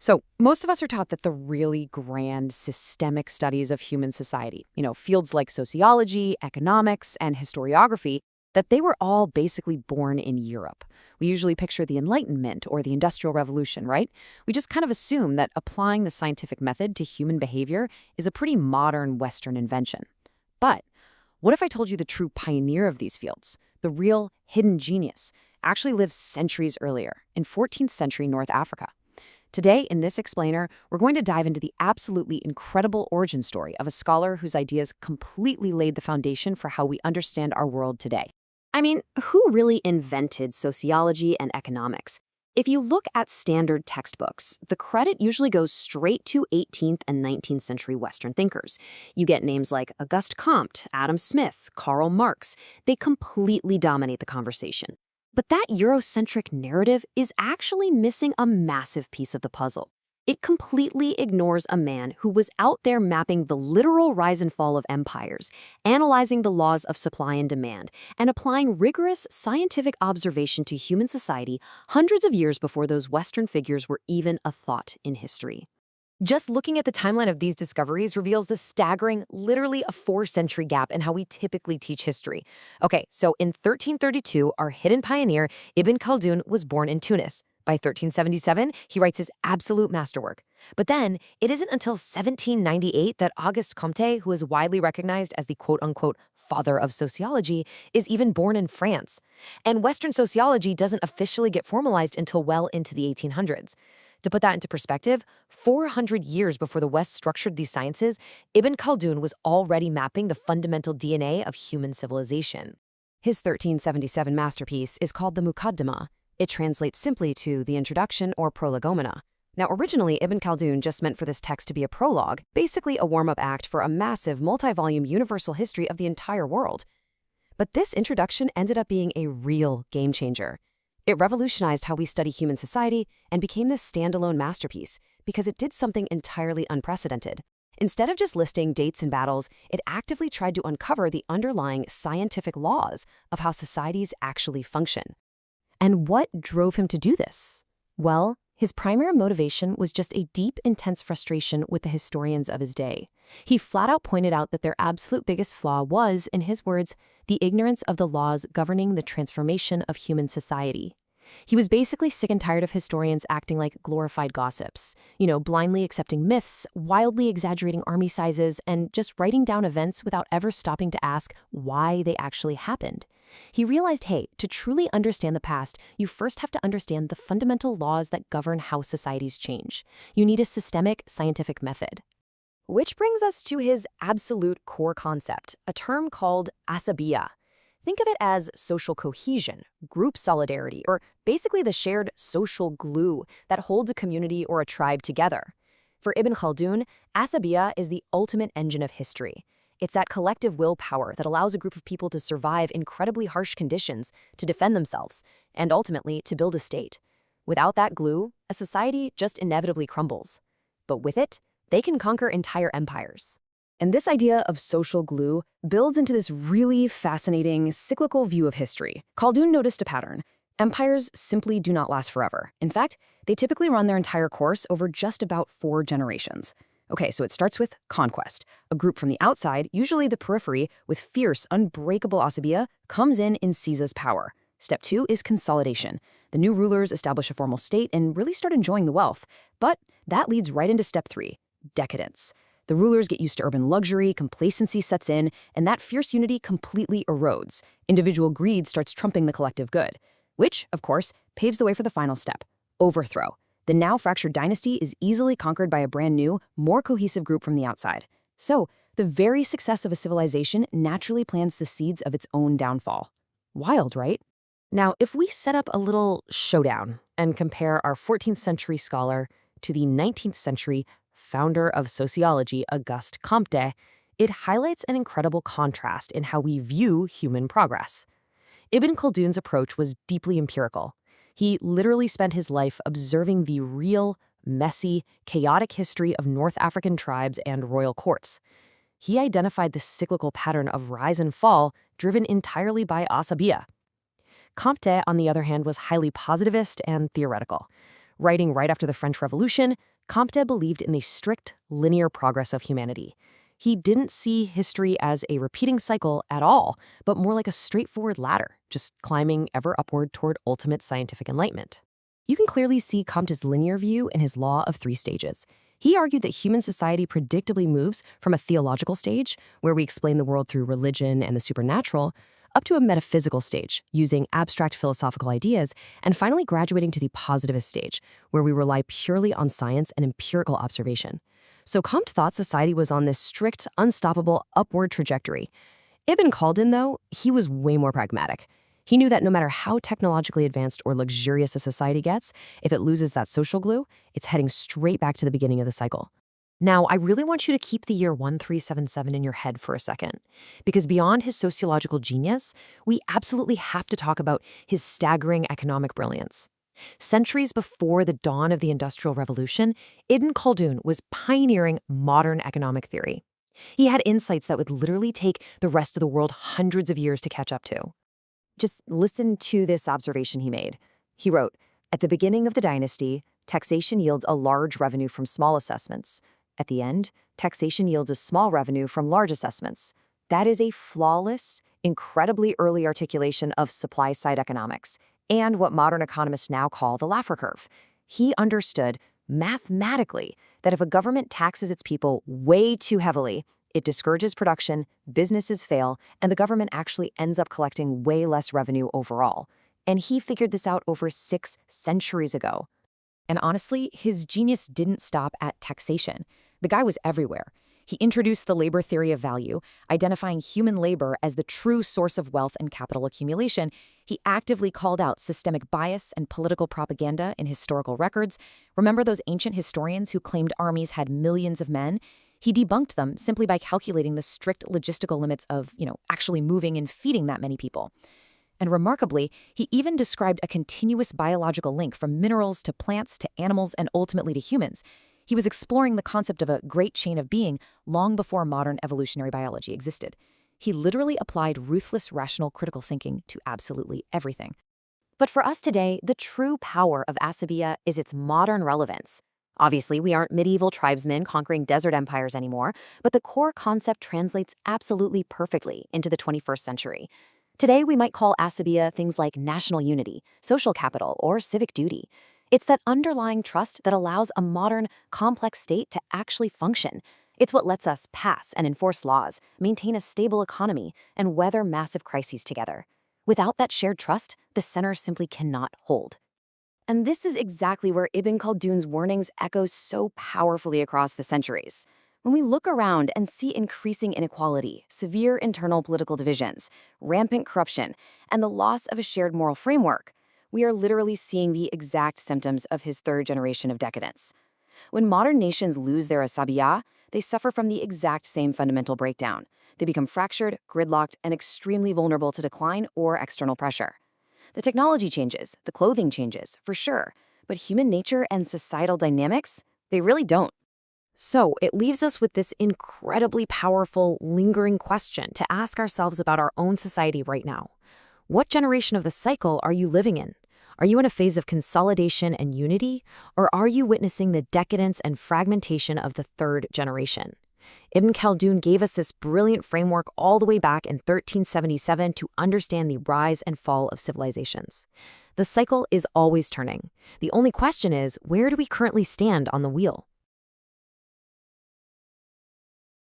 So, most of us are taught that the really grand systemic studies of human society, fields like sociology, economics, and historiography, that they were all basically born in Europe. We usually picture the Enlightenment or the Industrial Revolution, right? We just kind of assume that applying the scientific method to human behavior is a pretty modern Western invention. But what if I told you the true pioneer of these fields, the real hidden genius, actually lived centuries earlier, in 14th century North Africa? Today, in this explainer, we're going to dive into the absolutely incredible origin story of a scholar whose ideas completely laid the foundation for how we understand our world today. I mean, who really invented sociology and economics? If you look at standard textbooks, the credit usually goes straight to 18th and 19th century Western thinkers. You get names like Auguste Comte, Adam Smith, Karl Marx. They completely dominate the conversation. But that Eurocentric narrative is actually missing a massive piece of the puzzle. It completely ignores a man who was out there mapping the literal rise and fall of empires, analyzing the laws of supply and demand, and applying rigorous scientific observation to human society hundreds of years before those Western figures were even a thought in history. Just looking at the timeline of these discoveries reveals the staggering, literally a 4-century gap in how we typically teach history. Okay, so in 1332, our hidden pioneer, Ibn Khaldun, was born in Tunis. By 1377, he writes his absolute masterwork. But then, it isn't until 1798 that Auguste Comte, who is widely recognized as the quote-unquote father of sociology, is even born in France. And Western sociology doesn't officially get formalized until well into the 1800s. To put that into perspective, 400 years before the West structured these sciences, Ibn Khaldun was already mapping the fundamental DNA of human civilization. His 1377 masterpiece is called the Muqaddimah. It translates simply to the introduction or prolegomena. Now, originally, Ibn Khaldun just meant for this text to be a prologue, basically a warm-up act for a massive, multi-volume universal history of the entire world. But this introduction ended up being a real game-changer. It revolutionized how we study human society and became this standalone masterpiece because it did something entirely unprecedented. Instead of just listing dates and battles, it actively tried to uncover the underlying scientific laws of how societies actually function. And what drove him to do this? Well, his primary motivation was just a deep, intense frustration with the historians of his day. He flat out pointed out that their absolute biggest flaw was, in his words, the ignorance of the laws governing the transformation of human society. He was basically sick and tired of historians acting like glorified gossips, blindly accepting myths, wildly exaggerating army sizes, and just writing down events without ever stopping to ask why they actually happened. He realized, hey, to truly understand the past, you first have to understand the fundamental laws that govern how societies change. You need a systemic scientific method. Which brings us to his absolute core concept, a term called Asabiyyah. Think of it as social cohesion, group solidarity, or basically the shared social glue that holds a community or a tribe together. For Ibn Khaldun, Asabiyyah is the ultimate engine of history. It's that collective willpower that allows a group of people to survive incredibly harsh conditions, to defend themselves, and ultimately to build a state. Without that glue, a society just inevitably crumbles. But with it, they can conquer entire empires. And this idea of social glue builds into this really fascinating, cyclical view of history. Khaldun noticed a pattern. Empires simply do not last forever. In fact, they typically run their entire course over just about 4 generations. Okay, so it starts with conquest. A group from the outside, usually the periphery, with fierce, unbreakable Asabiyyah, comes in and seizes power. Step 2 is consolidation. The new rulers establish a formal state and really start enjoying the wealth. But that leads right into step 3, decadence. The rulers get used to urban luxury, complacency sets in, and that fierce unity completely erodes. Individual greed starts trumping the collective good, which, of course, paves the way for the final step, overthrow. The now fractured dynasty is easily conquered by a brand new, more cohesive group from the outside. So, the very success of a civilization naturally plants the seeds of its own downfall. Wild, right? Now, if we set up a little showdown and compare our 14th century scholar to the 19th century founder of sociology, Auguste Comte, it highlights an incredible contrast in how we view human progress. Ibn Khaldun's approach was deeply empirical. He literally spent his life observing the real, messy, chaotic history of North African tribes and royal courts. He identified the cyclical pattern of rise and fall driven entirely by Asabiyyah. Comte, on the other hand, was highly positivist and theoretical. Writing right after the French Revolution, Comte believed in the strict, linear progress of humanity. He didn't see history as a repeating cycle at all, but more like a straightforward ladder, just climbing ever upward toward ultimate scientific enlightenment. You can clearly see Comte's linear view in his Law of Three Stages. He argued that human society predictably moves from a theological stage, where we explain the world through religion and the supernatural, up to a metaphysical stage, using abstract philosophical ideas, and finally graduating to the positivist stage, where we rely purely on science and empirical observation. So Comte thought society was on this strict, unstoppable, upward trajectory. Ibn Khaldun, though, he was way more pragmatic. He knew that no matter how technologically advanced or luxurious a society gets, if it loses that social glue, it's heading straight back to the beginning of the cycle. Now, I really want you to keep the year 1377 in your head for a second, because beyond his sociological genius, we absolutely have to talk about his staggering economic brilliance. Centuries before the dawn of the Industrial Revolution, Ibn Khaldun was pioneering modern economic theory. He had insights that would literally take the rest of the world hundreds of years to catch up to. Just listen to this observation he made. He wrote, "At the beginning of the dynasty, taxation yields a large revenue from small assessments. At the end, taxation yields a small revenue from large assessments. That is a flawless, incredibly early articulation of supply-side economics, and what modern economists now call the Laffer curve." He understood mathematically that if a government taxes its people way too heavily, it discourages production, businesses fail, and the government actually ends up collecting way less revenue overall. And he figured this out over 6 centuries ago. And honestly, his genius didn't stop at taxation. The guy was everywhere. He introduced the labor theory of value, identifying human labor as the true source of wealth and capital accumulation. He actively called out systemic bias and political propaganda in historical records. Remember those ancient historians who claimed armies had millions of men? He debunked them simply by calculating the strict logistical limits of, actually moving and feeding that many people. And remarkably, he even described a continuous biological link from minerals to plants to animals and ultimately to humans. He was exploring the concept of a great chain of being long before modern evolutionary biology existed. He literally applied ruthless, rational, critical thinking to absolutely everything. But for us today, the true power of Asabiyyah is its modern relevance. Obviously, we aren't medieval tribesmen conquering desert empires anymore, but the core concept translates absolutely perfectly into the 21st century. Today, we might call Asabiyyah things like national unity, social capital, or civic duty. It's that underlying trust that allows a modern, complex state to actually function. It's what lets us pass and enforce laws, maintain a stable economy, and weather massive crises together. Without that shared trust, the center simply cannot hold. And this is exactly where Ibn Khaldun's warnings echo so powerfully across the centuries. When we look around and see increasing inequality, severe internal political divisions, rampant corruption, and the loss of a shared moral framework, we are literally seeing the exact symptoms of his third generation of decadence. When modern nations lose their Asabiyyah, they suffer from the exact same fundamental breakdown. They become fractured, gridlocked, and extremely vulnerable to decline or external pressure. The technology changes, the clothing changes, for sure, but human nature and societal dynamics, they really don't. So it leaves us with this incredibly powerful, lingering question to ask ourselves about our own society right now. What generation of the cycle are you living in? Are you in a phase of consolidation and unity, or are you witnessing the decadence and fragmentation of the third generation? Ibn Khaldun gave us this brilliant framework all the way back in 1377 to understand the rise and fall of civilizations. The cycle is always turning. The only question is, where do we currently stand on the wheel?